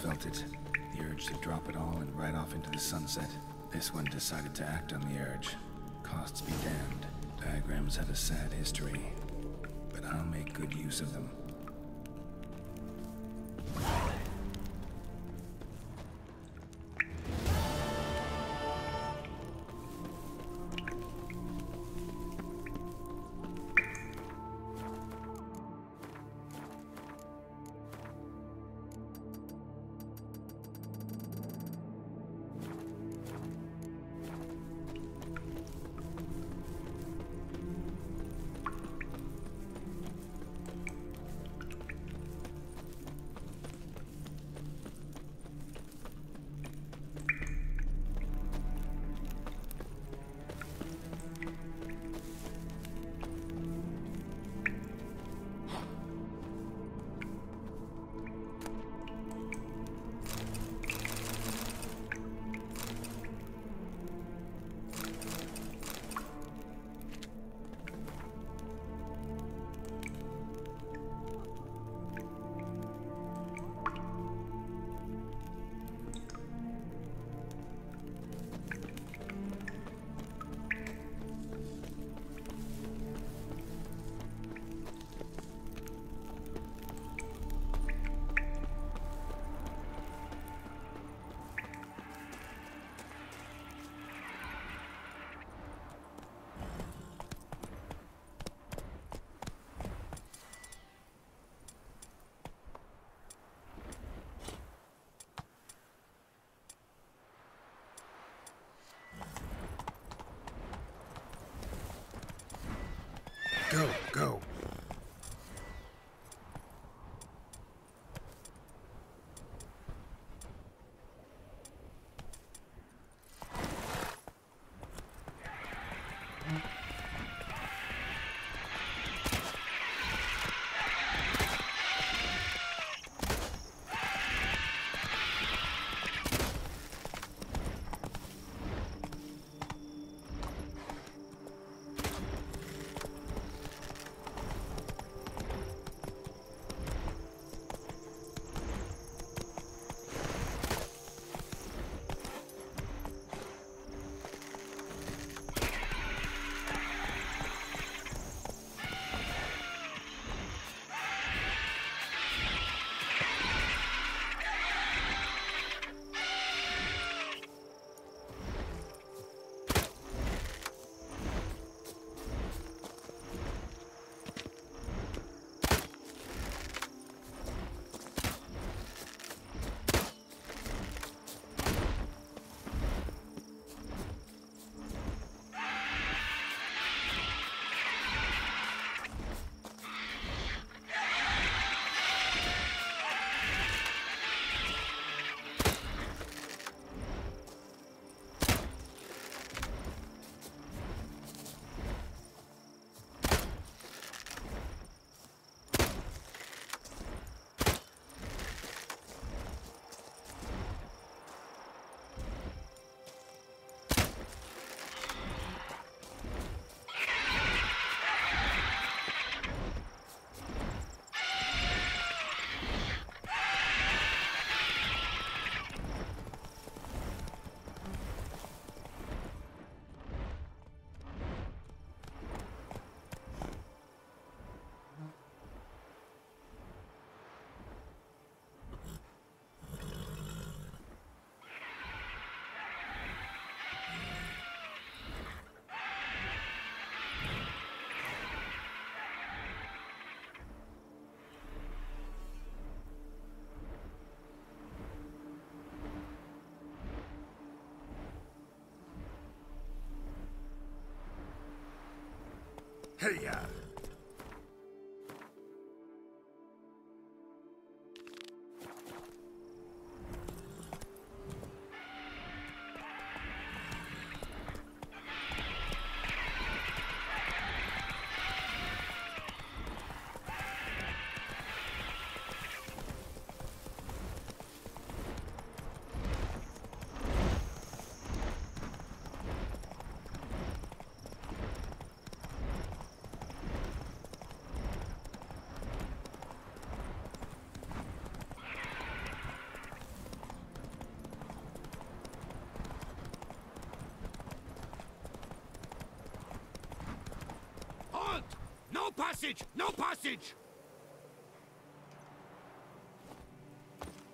felt it. The urge to drop it all and ride off into the sunset. This one decided to act on the urge. Costs be damned. Diagrams have a sad history, but I'll make good use of them. Go, go. Hey-ya! passage! No passage!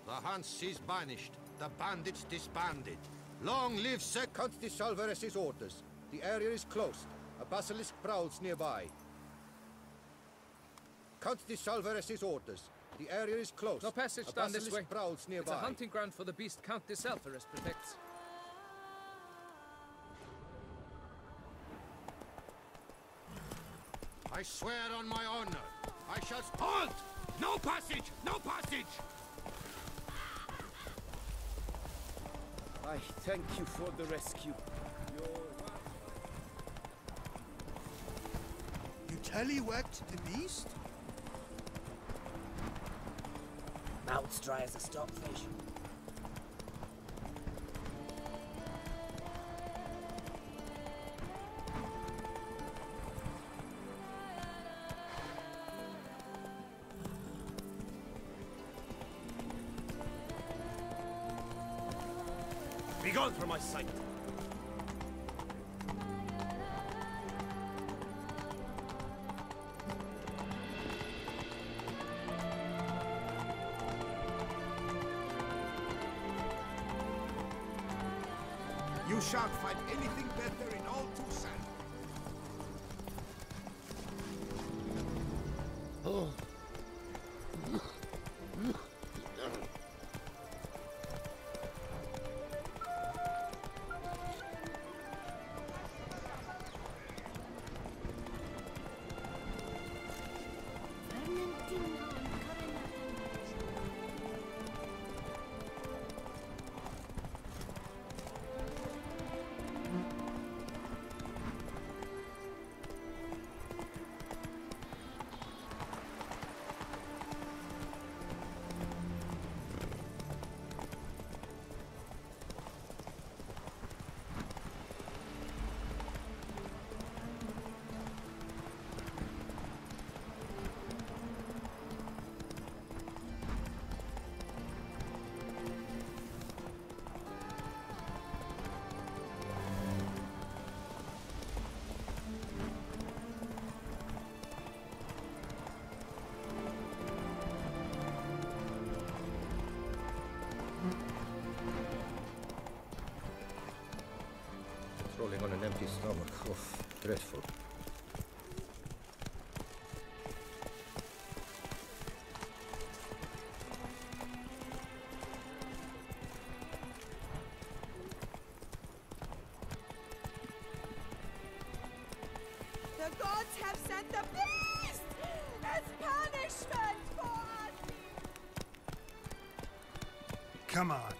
The Hanse is banished. The bandits disbanded. Long live Count de Salvares's orders. The area is closed. A basilisk prowls nearby. Count de Salvares's orders. The area is closed. No passage a down this way. Prowls nearby. It's a hunting ground for the beast Count de Salvares protects. I swear on my honor, I shall... Halt! No passage! No passage! I thank you for the rescue. You tallywhacked the beast? Mouth's dry as a stockfish. Be gone from my sight. You shan't find anything better in all Tucson. Oh. Rolling on an empty stomach. Oof, dreadful. The gods have sent the beast as punishment for us! Come on.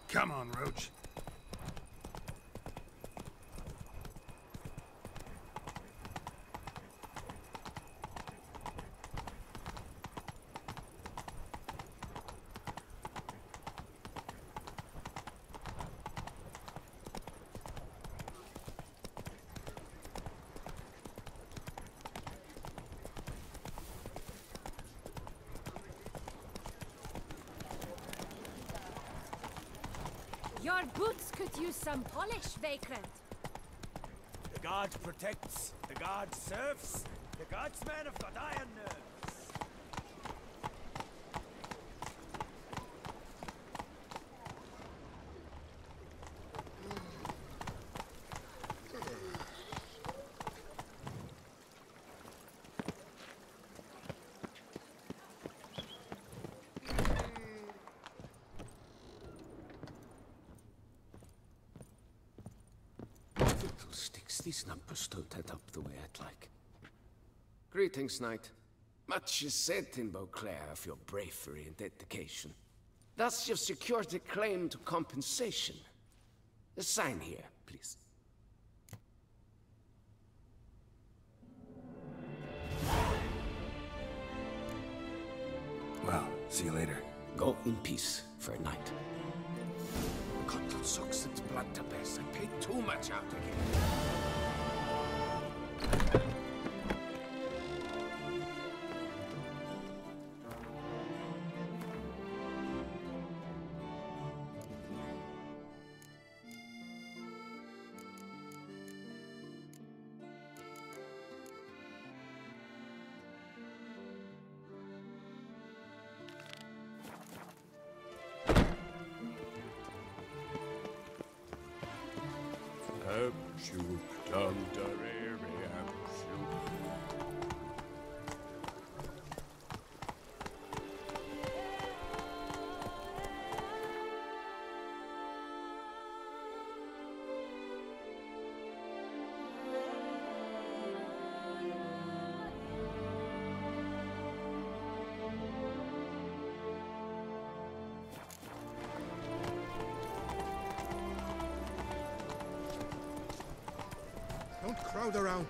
Come on, Roach. Your boots could use some polish, Vagrant. The guard protects, the guard serves, the guardsmen have got iron nerves. Fiddlesticks, these numbers don't add up the way I'd like. Greetings, Knight. Much is said in Beauclair of your bravery and dedication. Thus you've secured a claim to compensation. Sign here, please. see you later. Go in peace for a night. Cotton sucks its blood to best. I paid too much out again. Don't crowd around.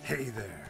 Hey there.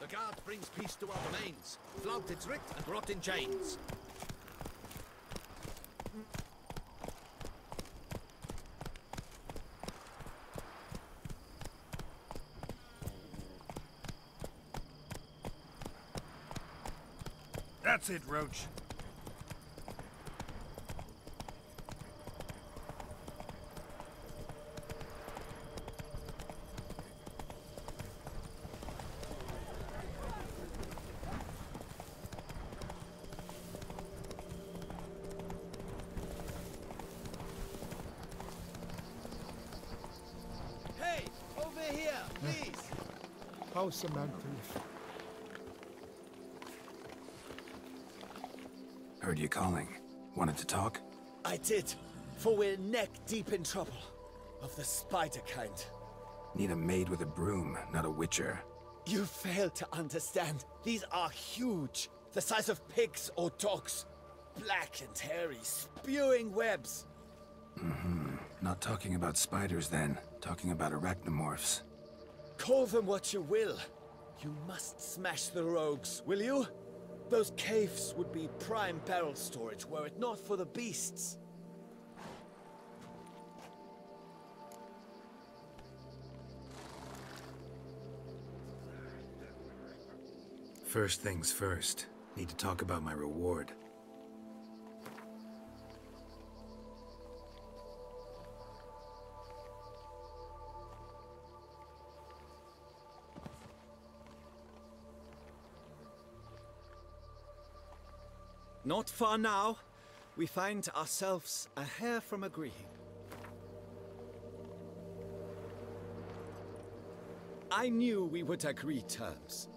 The guard brings peace to our domains. Flout its writ and rot in chains. That's it, Roach. Hey, over here, please. How's a man to live? Heard you calling. Wanted to talk? I did, for we're neck deep in trouble. Of the spider kind. Need a maid with a broom, not a witcher. You fail to understand. These are huge. The size of pigs or dogs. Black and hairy, spewing webs. Not talking about spiders then. Talking about arachnomorphs. Call them what you will. You must smash the rogues, will you? Those caves would be prime barrel storage were it not for the beasts. First things first. Need to talk about my reward. Not far now. We find ourselves a hair from agreeing. I knew we would agree terms.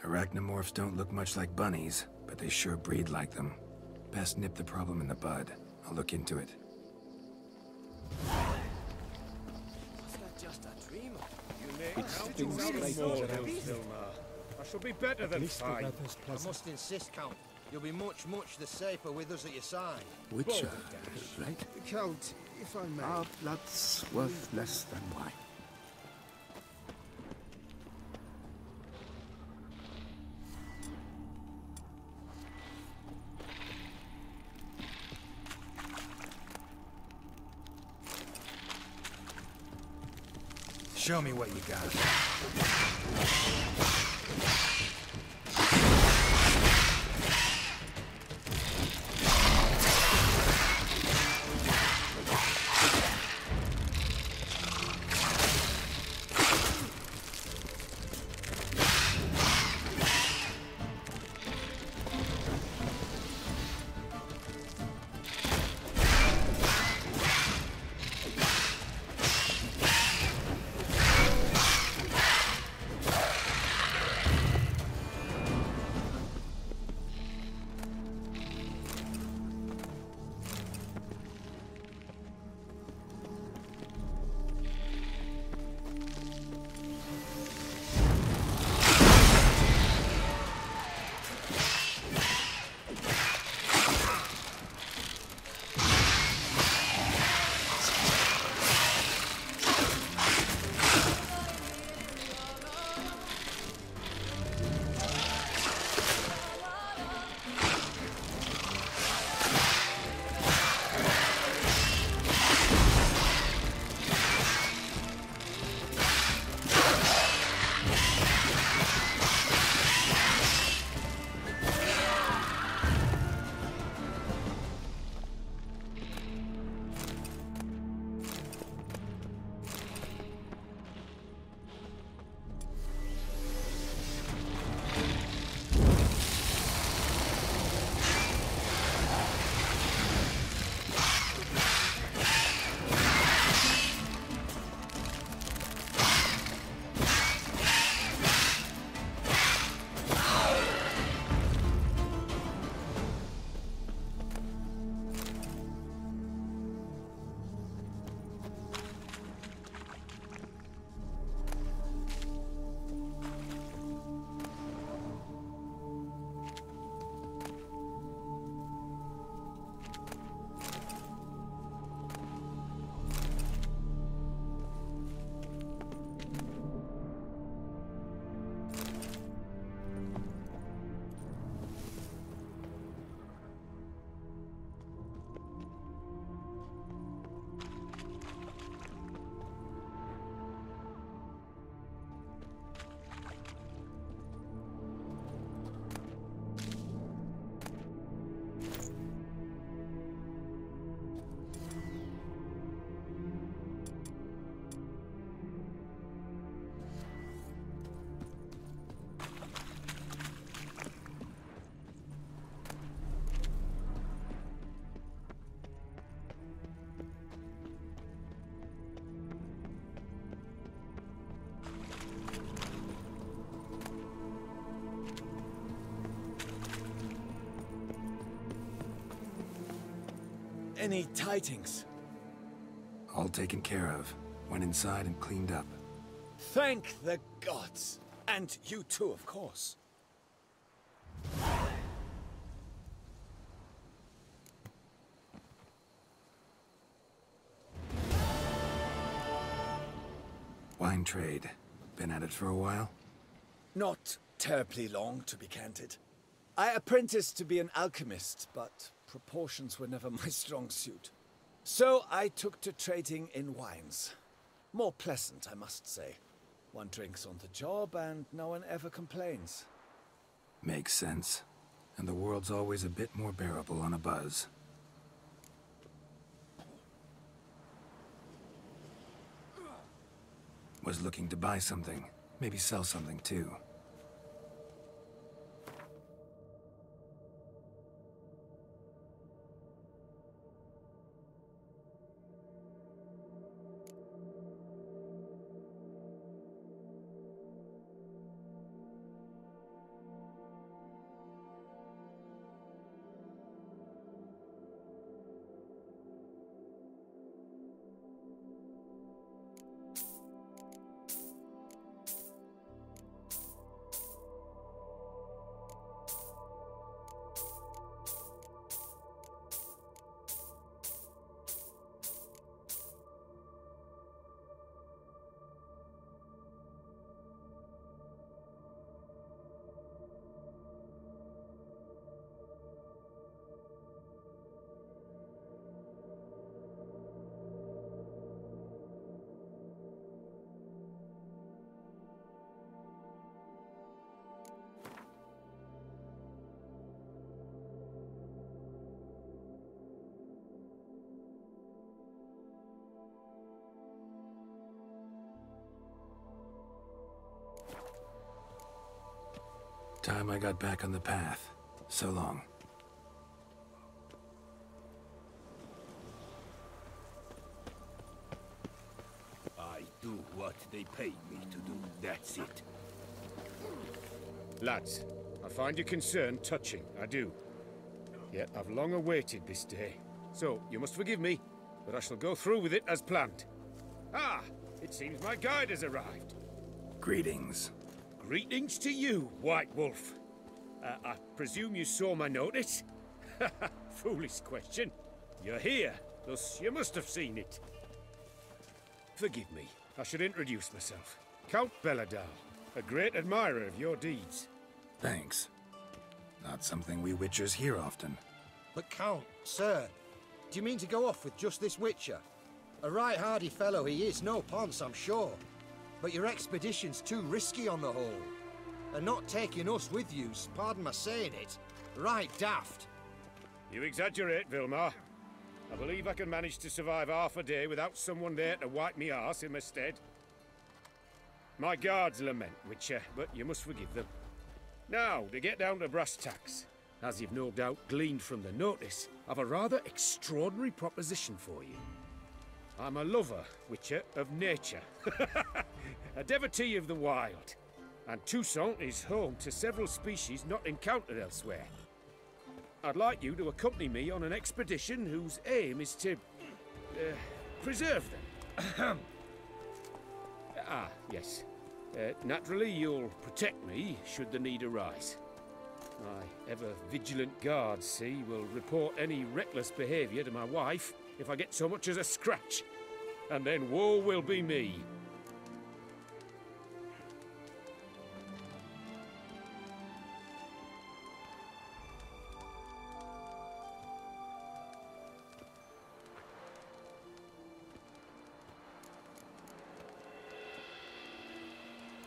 Arachnomorphs don't look much like bunnies, but they sure breed like them. Best nip the problem in the bud. I'll look into it. Was that just a dream? I shall be better than fine. I must insist, Count. You'll be much, much the safer with us at your side. Witcher, right? Count, if I may. Our blood's worth less than wine. Show me what you got. Any tidings? All taken care of. Went inside and cleaned up. Thank the gods! And you too, of course. Wine trade. Been at it for a while? Not terribly long, to be candid. I apprenticed to be an alchemist, but proportions were never my strong suit. So I took to trading in wines. More pleasant, I must say. One drinks on the job and no one ever complains. Makes sense. And the world's always a bit more bearable on a buzz. Was looking to buy something. Maybe sell something too. Time I got back on the path. So long. I do what they pay me to do. That's it. Lads, I find your concern touching. I do. Yet I've long awaited this day. So, you must forgive me, but I shall go through with it as planned. Ah! It seems my guide has arrived. Greetings. Greetings to you, White Wolf. I presume you saw my notice? Foolish question. You're here, thus you must have seen it. Forgive me, I should introduce myself. Count Belladal, a great admirer of your deeds. Thanks. Not something we Witchers hear often. But Count, sir, do you mean to go off with just this Witcher? A right hardy fellow he is, no ponce, I'm sure. But your expedition's too risky on the whole. And not taking us with you's, pardon my saying it, right daft. You exaggerate, Vilmar. I believe I can manage to survive half a day without someone there to wipe me arse in my stead. My guards lament, Witcher, but you must forgive them. Now, to get down to brass tacks, as you've no doubt gleaned from the notice, I've a rather extraordinary proposition for you. I'm a lover, Witcher, of nature. A devotee of the wild. And Toussaint is home to several species not encountered elsewhere. I'd like you to accompany me on an expedition whose aim is to... preserve them. Yes. Naturally, you'll protect me should the need arise. My ever-vigilant guards, see, will report any reckless behaviour to my wife if I get so much as a scratch. And then woe will be me.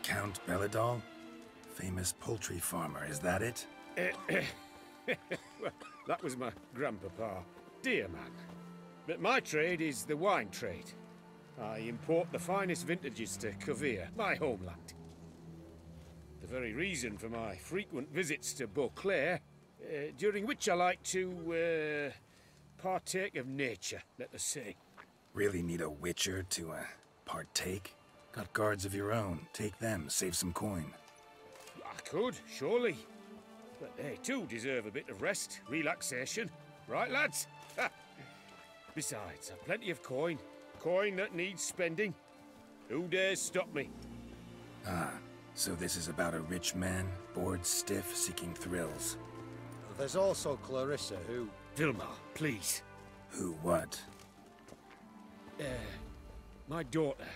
Count Belladal? Famous poultry farmer, is that it? Well, that was my grandpapa. Dear man. But my trade is the wine trade. I import the finest vintages to Kovir, my homeland. The very reason for my frequent visits to Beauclair, during which I like to, partake of nature, let us say. Really need a Witcher to, partake? Got guards of your own. Take them, save some coin. I could, surely. But they too deserve a bit of rest, relaxation. Right, lads? Besides, I've plenty of coin. Coin that needs spending. Who dares stop me? Ah, so this is about a rich man, bored stiff, seeking thrills. There's also Clarissa, who... Vilma, please. Who what? My daughter.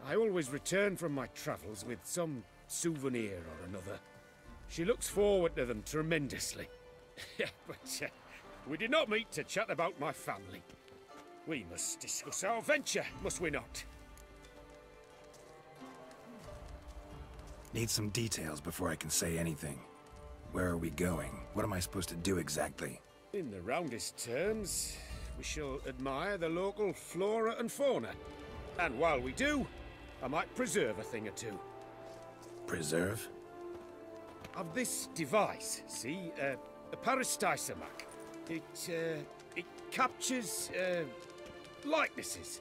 I always return from my travels with some souvenir or another. She looks forward to them tremendously. But we did not meet to chat about my family. We must discuss our venture, must we not? Need some details before I can say anything. Where are we going? What am I supposed to do exactly? In the roundest terms, we shall admire the local flora and fauna. And while we do, I might preserve a thing or two. Preserve? Of this device, see? A parastisomac. It captures, likenesses.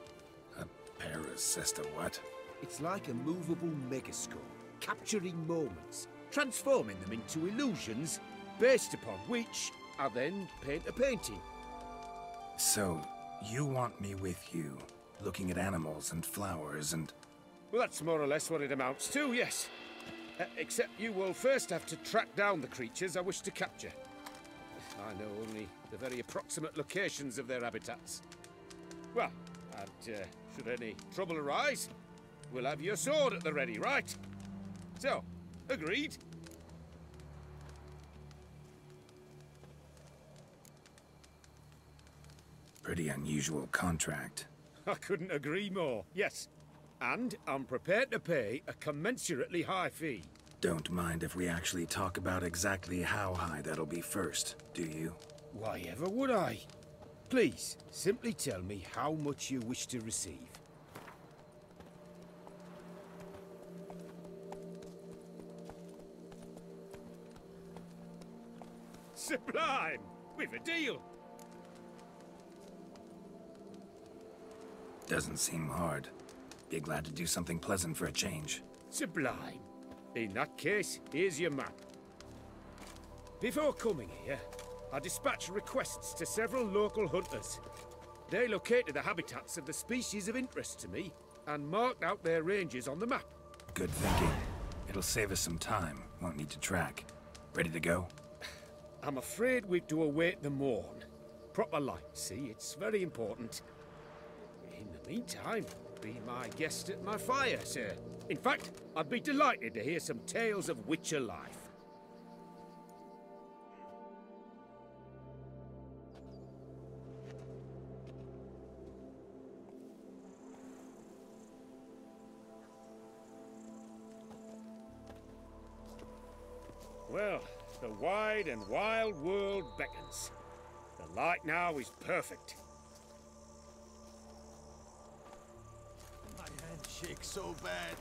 A parasista what? It's like a movable megascope, capturing moments, transforming them into illusions, based upon which I then paint a painting. So, you want me with you, looking at animals and flowers and... Well, that's more or less what it amounts to, yes. Except you will first have to track down the creatures I wish to capture. I know only the very approximate locations of their habitats. Well, and should any trouble arise, we'll have your sword at the ready, right? So, agreed? Pretty unusual contract. I couldn't agree more, yes. And I'm prepared to pay a commensurately high fee. Don't mind if we actually talk about exactly how high that'll be first, do you? Why ever would I? Please, simply tell me how much you wish to receive. Sublime! We've a deal! Doesn't seem hard. Be glad to do something pleasant for a change. Sublime. In that case, here's your map. Before coming here, I dispatched requests to several local hunters. They located the habitats of the species of interest to me and marked out their ranges on the map. Good thinking. It'll save us some time. Won't need to track. Ready to go? I'm afraid we've to await the morn. Proper light, see? It's very important. In the meantime, be my guest at my fire, sir. In fact, I'd be delighted to hear some tales of Witcher life. Well, the wide and wild world beckons. The light now is perfect. My hand shakes so bad.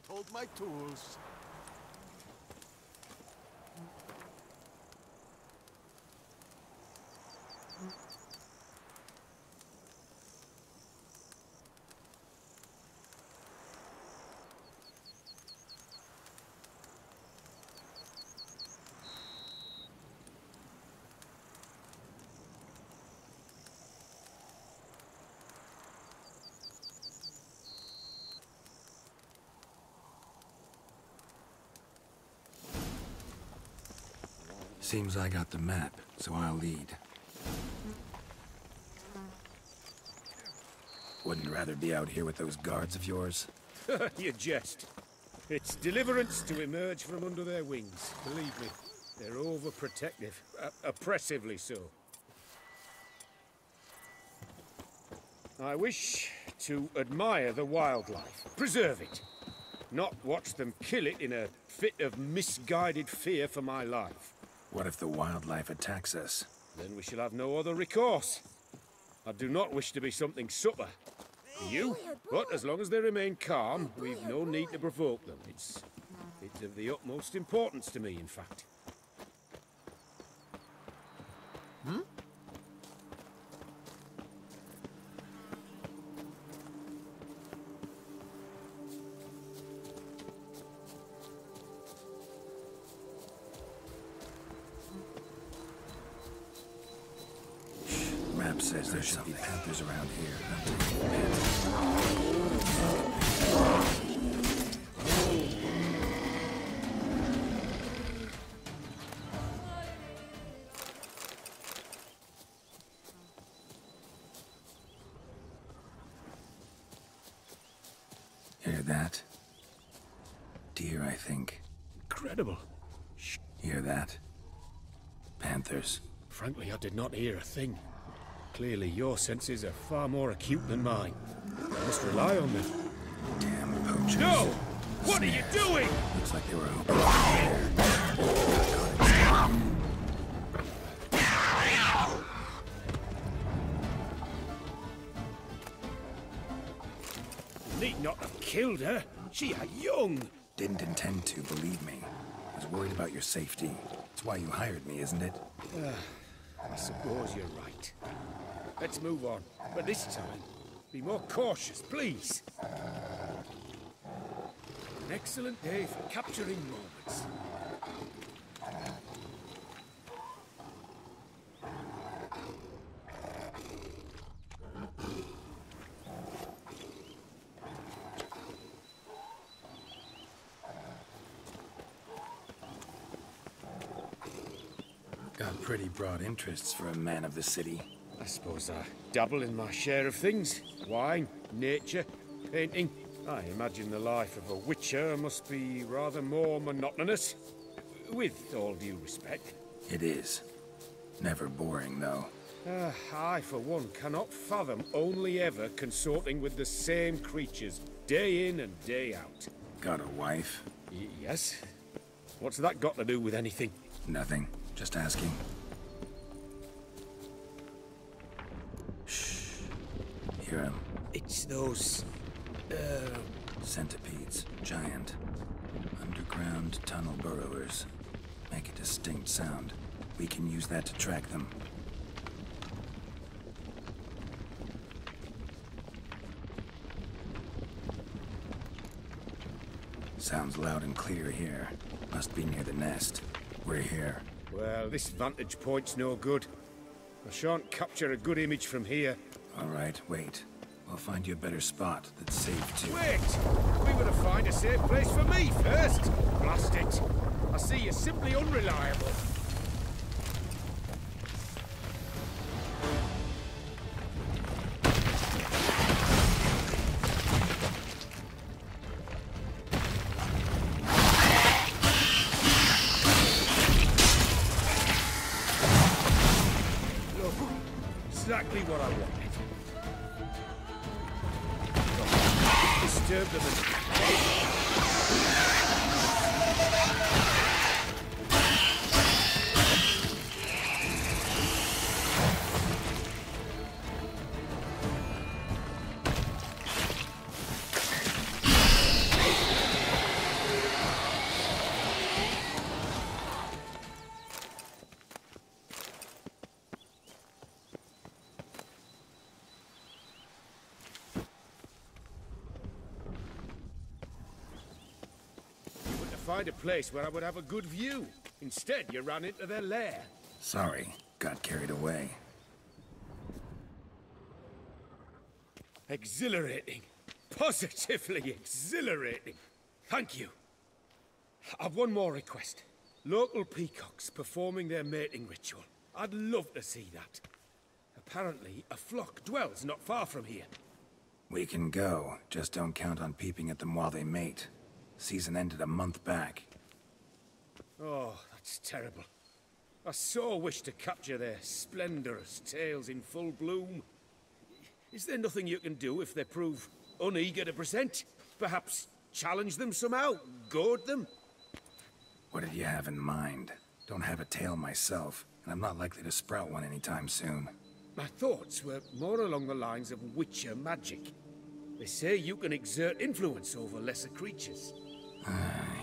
hold my tools. Seems I got the map, so I'll lead. Wouldn't rather be out here with those guards of yours? You jest. It's deliverance to emerge from under their wings. Believe me, they're overprotective. Oppressively so. I wish to admire the wildlife. Preserve it. Not watch them kill it in a fit of misguided fear for my life. What if the wildlife attacks us? Then we shall have no other recourse. I do not wish to be something supper. You? But as long as they remain calm, we've no need to provoke them. It's of the utmost importance to me, in fact. Hmm? Map says there should be panthers around here. Hear that? Deer, I think. Incredible. Shh. Hear that? Panthers. Frankly, I did not hear a thing. Clearly, your senses are far more acute than mine. I must rely on them. Damn poachers. No! What are you doing? Looks like they were hoping Need not have killed her. She are young. Didn't intend to, believe me. I was worried about your safety. That's why you hired me, isn't it? I suppose you're right. Let's move on. But this time, be more cautious, please. An excellent day for capturing moments. Got pretty broad interests for a man of the city. I suppose I dabble in my share of things. Wine, nature, painting. I imagine the life of a witcher must be rather more monotonous. With all due respect. It is. Never boring, though. I, for one, cannot fathom only ever consorting with the same creatures, day in and day out. Got a wife? Yes? What's that got to do with anything? Nothing. Just asking. Shh. Hear him. It's those... centipedes. Giant. Underground tunnel burrowers. Make a distinct sound. We can use that to track them. Sounds loud and clear here. Must be near the nest. We're here. Well, this vantage point's no good. I shan't capture a good image from here. All right, wait. We'll find you a better spot that's safe too. Wait! We were to find a safe place for me first! Blast it! I see you're simply unreliable. Exactly what I wanted. Disturbed them. find a place where I would have a good view. Instead, you ran into their lair. Sorry, got carried away. Exhilarating. Positively exhilarating. Thank you. I've one more request. Local peacocks performing their mating ritual. I'd love to see that. Apparently, a flock dwells not far from here. We can go, just don't count on peeping at them while they mate. Season ended a month back. Oh, that's terrible. I so wish to capture their splendorous tails in full bloom. Is there nothing you can do if they prove uneager to present? Perhaps challenge them somehow? Goad them? What did you have in mind? Don't have a tail myself, and I'm not likely to sprout one anytime soon. My thoughts were more along the lines of witcher magic. They say you can exert influence over lesser creatures.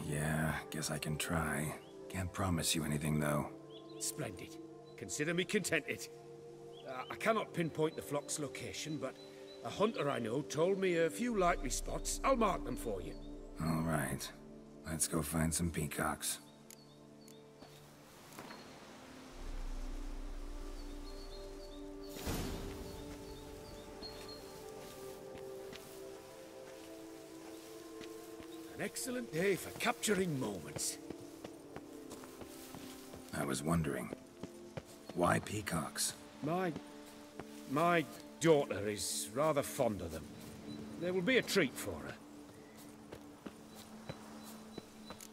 Yeah, guess I can try. Can't promise you anything, though. Splendid. Consider me contented. I cannot pinpoint the flock's location, but a hunter I know told me a few likely spots. I'll mark them for you. All right. Let's go find some peacocks. An excellent day for capturing moments. I was wondering, why peacocks? My daughter is rather fond of them. There will be a treat for her.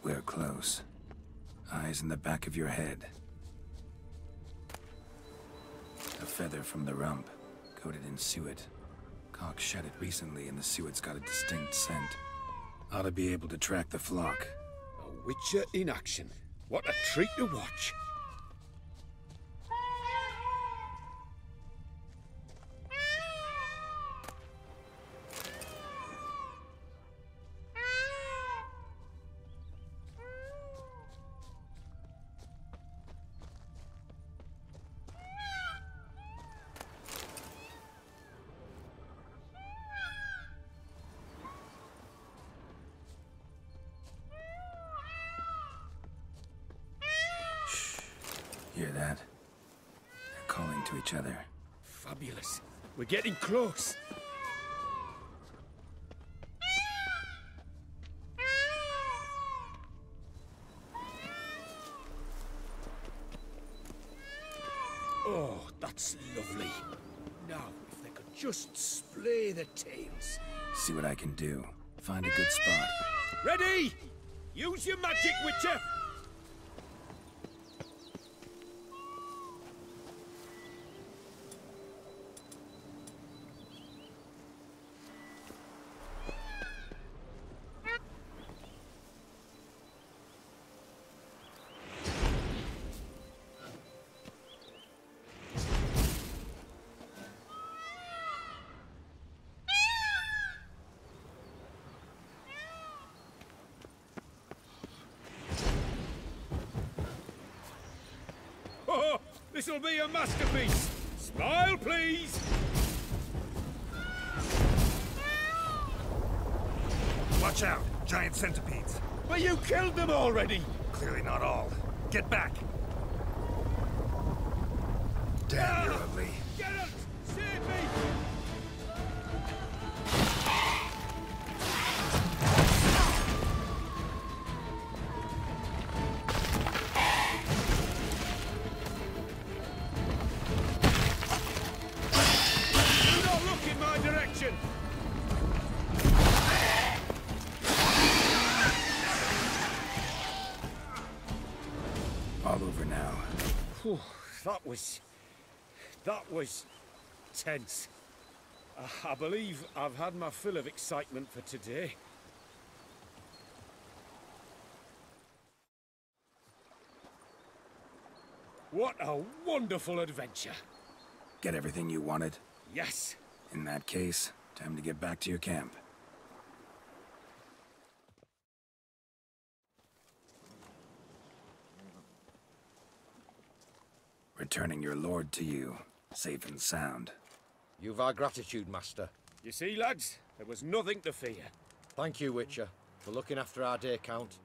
We're close. Eyes in the back of your head. A feather from the rump, coated in suet. Cock shed it recently and the suet's got a distinct scent. Ought to be able to track the flock. A witcher in action. What a treat to watch. Hear that? They're calling to each other. Fabulous. We're getting close. Oh, that's lovely. Now, if they could just splay the tails. See what I can do. Find a good spot. Ready? Use your magic, Witcher! Oh, this'll be a masterpiece! Smile, please! Watch out! Giant centipedes! But you killed them already! Clearly not all. Get back! Damn, you're ugly. Get us! Save me! Do not look in my direction! All over now. Whew, that was tense. I believe I've had my fill of excitement for today. What a wonderful adventure. Get everything you wanted? Yes. In that case, time to get back to your camp. Returning your lord to you, safe and sound. You've our gratitude, Master. You see, lads, there was nothing to fear. Thank you, Witcher, for looking after our day count.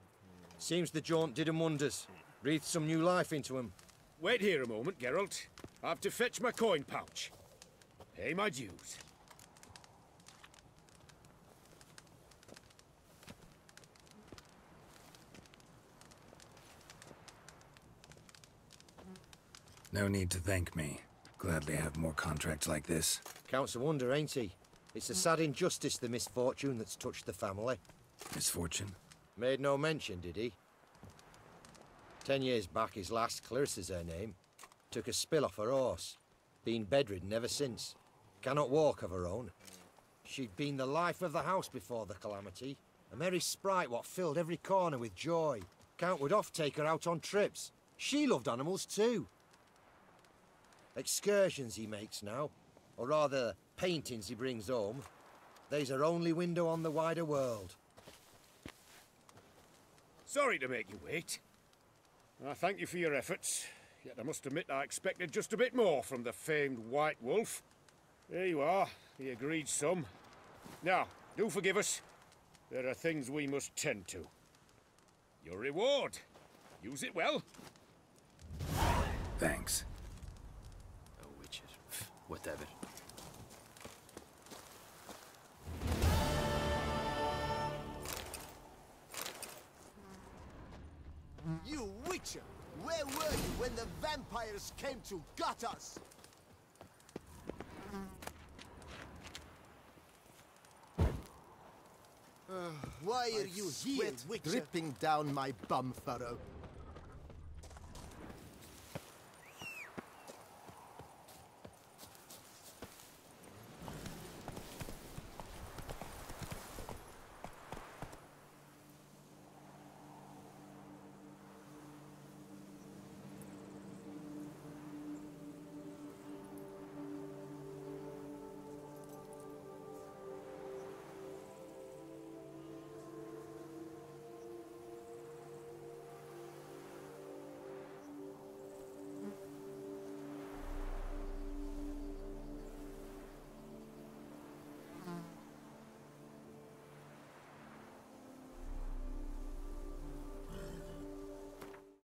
Seems the jaunt did 'em wonders. Breathed some new life into 'em. Wait here a moment, Geralt. I have to fetch my coin pouch. Pay my dues. No need to thank me. Gladly have more contracts like this. Counts a wonder, ain't he? It's a sad injustice, the misfortune that's touched the family. Misfortune? Made no mention, did he? 10 years back, his lass, Clarissa's her name, took a spill off her horse. Been bedridden ever since. Cannot walk of her own. She'd been the life of the house before the calamity. A merry sprite what filled every corner with joy. Count would oft take her out on trips. She loved animals too. Excursions he makes now, or rather, paintings he brings home. They's her only window on the wider world. Sorry to make you wait. I thank you for your efforts, yet I must admit I expected just a bit more from the famed White Wolf. There you are, the agreed sum. Now, do forgive us. There are things we must tend to. Your reward. Use it well. Thanks. Oh, witches. Whatever. You witcher! Where were you when the vampires came to gut us? Why are you here, dripping down my bum furrow?